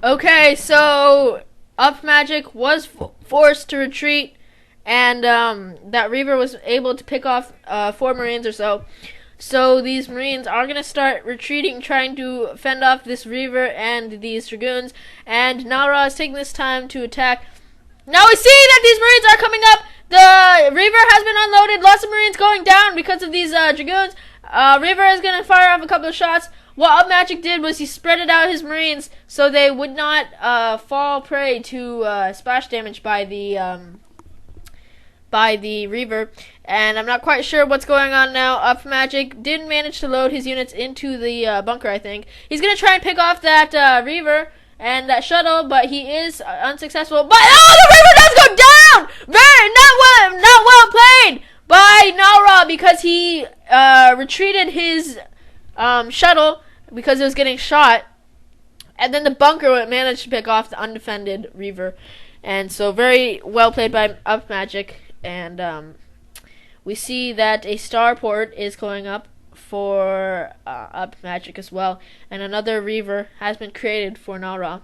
Okay, so Upmagic was forced to retreat, and that Reaver was able to pick off 4 Marines or so. So these Marines are going to start retreating, trying to fend off this Reaver and these Dragoons. And Nara is taking this time to attack. Now we see that these Marines are coming up. The Reaver has been unloaded. Lots of Marines going down because of these Dragoons. Reaver is going to fire off a couple of shots. What Upmagic did was he spreaded out his Marines so they would not fall prey to splash damage by the Reaver. And I'm not quite sure what's going on now. Upmagic didn't manage to load his units into the bunker, I think. He's going to try and pick off that Reaver and that shuttle, but he is unsuccessful. But the Reaver does go down! Not well played by Nara, because he retreated his shuttle because it was getting shot, and then the bunker managed to pick off the undefended Reaver. And so very well played by Upmagic. And we see that a starport is going up for Upmagic as well, and another Reaver has been created for Nara.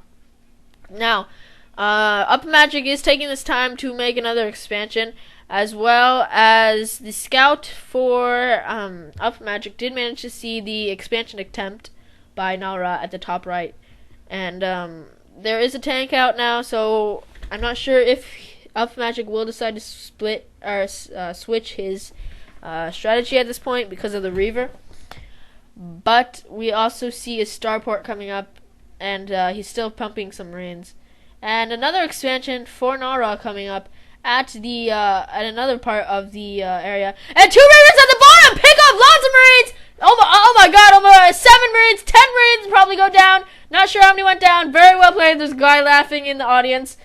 Now, Upmagic is taking this time to make another expansion, as well as the scout for Upmagic did manage to see the expansion attempt by Nara at the top right. And there is a tank out now, so I'm not sure if Upmagic will decide to split or switch his strategy at this point because of the Reaver. But we also see a starport coming up, and he's still pumping some Marines. And another expansion for Nara coming up at another part of the area. And 2 Reavers at the bottom pick up lots of Marines. Oh my God! Almost 7 Marines, 10 Marines probably go down. Not sure how many went down. Very well played. There's a guy laughing in the audience.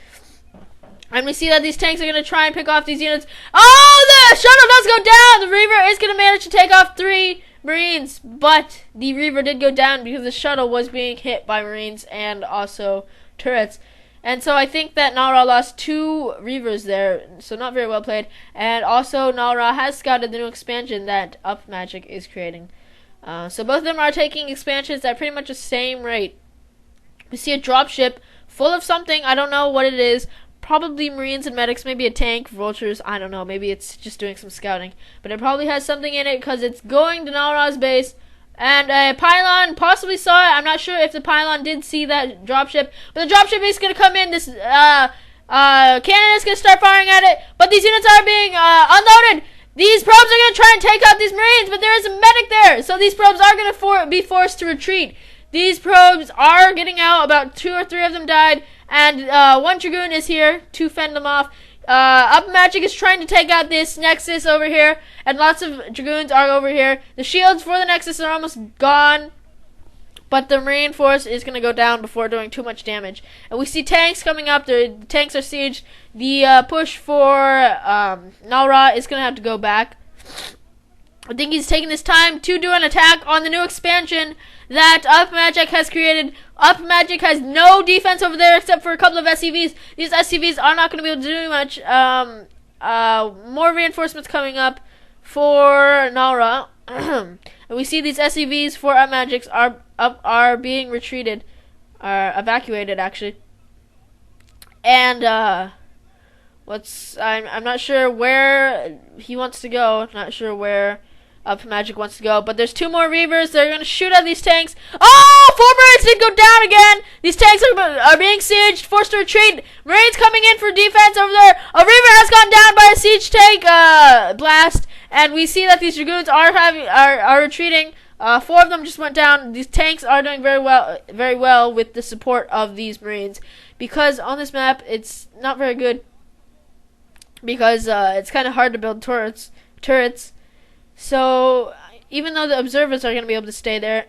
And we see that these tanks are going to try and pick off these units. Oh, the shuttle does go down. The Reaver is going to manage to take off 3 Marines. But the Reaver did go down because the shuttle was being hit by Marines and also turrets. And so I think that Nara lost 2 Reavers there. So not very well played. And also Nara has scouted the new expansion that Upmagic is creating. So both of them are taking expansions at pretty much the same rate. We see a dropship full of something. I don't know what it is. Probably Marines and medics, maybe a tank, vultures, I don't know. Maybe it's just doing some scouting. But it probably has something in it because it's going to Nara's base. And a pylon possibly saw it. I'm not sure if the pylon did see that dropship. But the dropship is going to come in. This cannon is going to start firing at it. But these units are being unloaded. These probes are going to try and take out these Marines. But there is a medic there. So these probes are going to be forced to retreat. These probes are getting out. About 2 or 3 of them died. And 1 Dragoon is here to fend them off. Upmagic is trying to take out this Nexus over here. And lots of Dragoons are over here. The shields for the Nexus are almost gone. But the Marine force is going to go down before doing too much damage. And we see tanks coming up. The tanks are sieged. The push for Nara is going to have to go back. I think he's taking this time to do an attack on the new expansion that Upmagic has created. Upmagic has no defense over there except for a couple of SCVs. These SCVs are not going to be able to do much. More reinforcements coming up for Nara. And we see these SCVs for Upmagic are being retreated, are evacuated actually. And I'm not sure where he wants to go. Not sure where Upmagic wants to go, but there's 2 more Reavers. They're going to shoot at these tanks. Oh, 4 Marines did go down again. These tanks are being sieged, forced to retreat. Marines coming in for defense over there. A Reaver has gone down by a siege tank blast, and we see that these Dragoons are retreating. 4 of them just went down. These tanks are doing very well with the support of these Marines, because on this map it's not very good, because it's kind of hard to build turrets. So even though the observers are going to be able to stay there,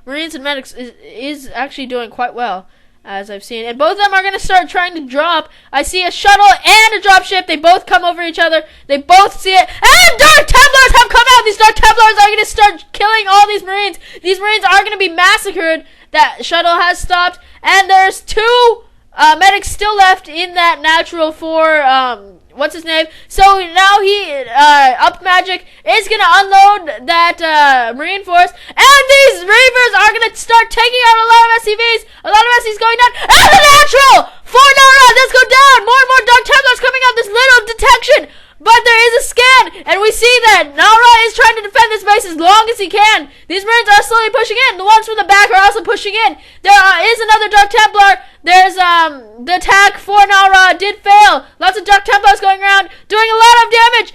Marines and medics is actually doing quite well, as I've seen. And both of them are going to start trying to drop. I see a shuttle and a dropship. They both come over each other. They both see it. And Dark Templars have come out. These Dark Templars are going to start killing all these Marines. These Marines are going to be massacred. That shuttle has stopped. And there's 2 medics still left in that natural what's his name? So now Upmagic is gonna unload that Marine force, and these Reavers are gonna start taking out a lot of SCVs. A lot of SCVs going down, and the natural for Nara does go down. More and more Dark Templars coming out. This little detection. But there is a scan, and we see that Nara is trying to defend this base as long as he can. These Marines are slowly pushing in. The ones from the back are also pushing in. There is another Dark Templar. There's the attack for Nara did fail. Lots of Dark Templars going around, doing a lot of damage.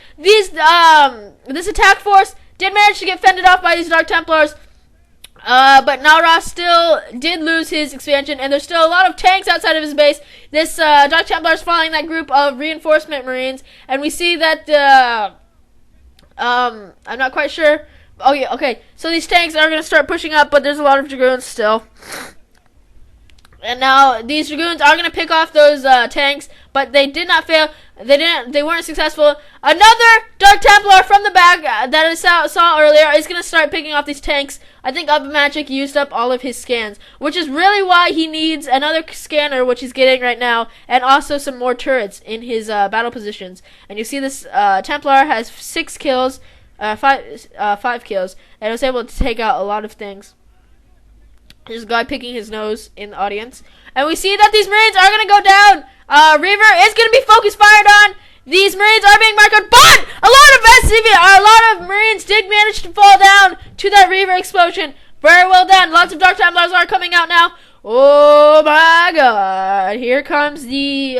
This attack force did manage to get fended off by these Dark Templars. But Nara still did lose his expansion, and there's still a lot of tanks outside of his base. This Dark Templar is following that group of reinforcement Marines, and we see that I'm not quite sure. Oh yeah, okay. So these tanks are gonna start pushing up, but there's a lot of Dragoons still. And now these Dragoons are gonna pick off those tanks, but they did not fail. They weren't successful. Another Dark Templar from the back that I saw earlier is gonna start picking off these tanks. I think Upmagic used up all of his scans, which is really why he needs another scanner, which he's getting right now, and also some more turrets in his battle positions. And you see this Templar has 6 kills, 5 kills, and was able to take out a lot of things. There's a guy picking his nose in the audience. And we see that these Marines are going to go down. Reaver is going to be focus fired on. These Marines are being marked, but a lot of Marines did manage to fall down to that Reaver explosion. Very well done. Lots of Dark Templars are coming out now. Oh my god. Here comes the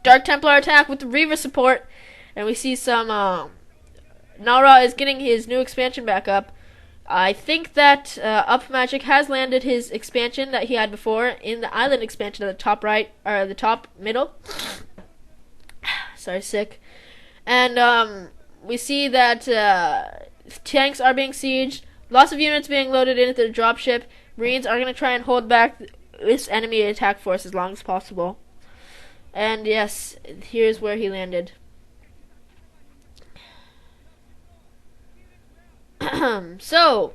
Dark Templar attack with the Reaver support. And we see some Nara is getting his new expansion back up. I think that Upmagic has landed his expansion that he had before in the island expansion at the top right, or the top middle. Sorry, sick. And we see that tanks are being sieged, lots of units being loaded into the dropship. Marines are going to try and hold back this enemy attack force as long as possible. And yes, here's where he landed. So,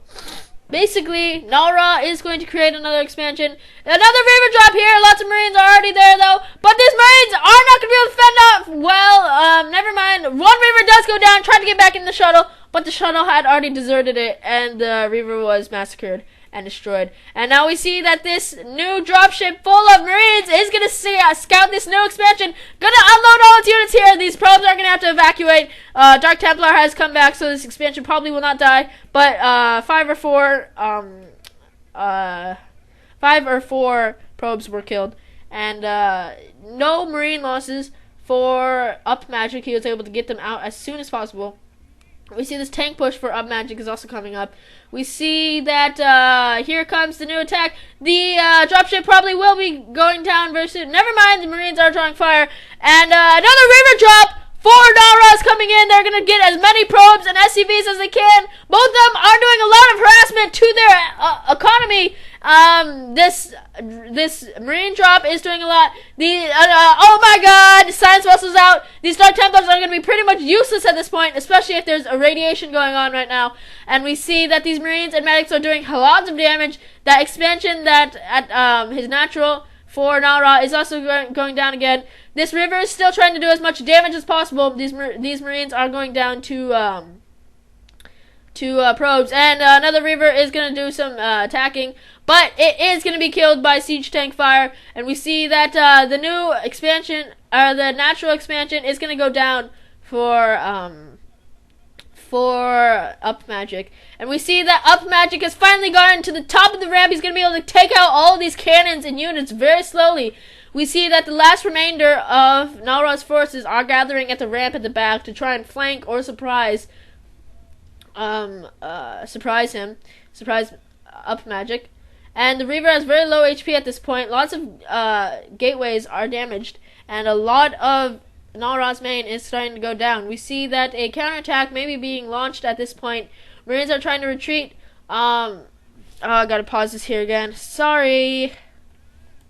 basically, Nara is going to create another expansion. Another Reaver drop here. Lots of Marines are already there, though. But these Marines are not going to be able to fend off. Well, never mind. One Reaver does go down, tried to get back in the shuttle, but the shuttle had already deserted it, and the Reaver was massacred and destroyed. And now we see that this new dropship full of Marines is going to scout this new expansion. Going to unload all its units here. These probes are going to have to evacuate. Dark Templar has come back, so this expansion probably will not die. But 5 or 4 probes were killed. And no Marine losses for Upmagic. He was able to get them out as soon as possible. We see this tank push for Upmagic is also coming up. We see that here comes the new attack. The dropship probably will be going down very soon. Never mind, the Marines are drawing fire. And another Reaver drop. 4 Naras coming in. They're going to get as many probes and SCVs as they can. Both of them are doing a lot of harassment to their economy. This Marine drop is doing a lot. Oh my god, science vessels out. These Dark Templars are going to be pretty much useless at this point, especially if there's irradiation going on right now. And we see that these Marines and medics are doing lots of damage. That expansion that at his natural for Nara is also going down again. This Reaver is still trying to do as much damage as possible. These Marines are going down to probes, and another Reaver is going to do some attacking, but it is going to be killed by siege tank fire. And we see that the new expansion, or the natural expansion, is going to go down for Upmagic. And we see that Upmagic has finally gotten to the top of the ramp. He's going to be able to take out all of these cannons and units very slowly. We see that the last remainder of Nara's forces are gathering at the ramp at the back to try and flank or surprise Upmagic. And the Reaver has very low HP at this point. Lots of gateways are damaged, and a lot of Nara's main is starting to go down. We see that a counterattack may be being launched at this point. Marines are trying to retreat. I gotta pause this here again. Sorry.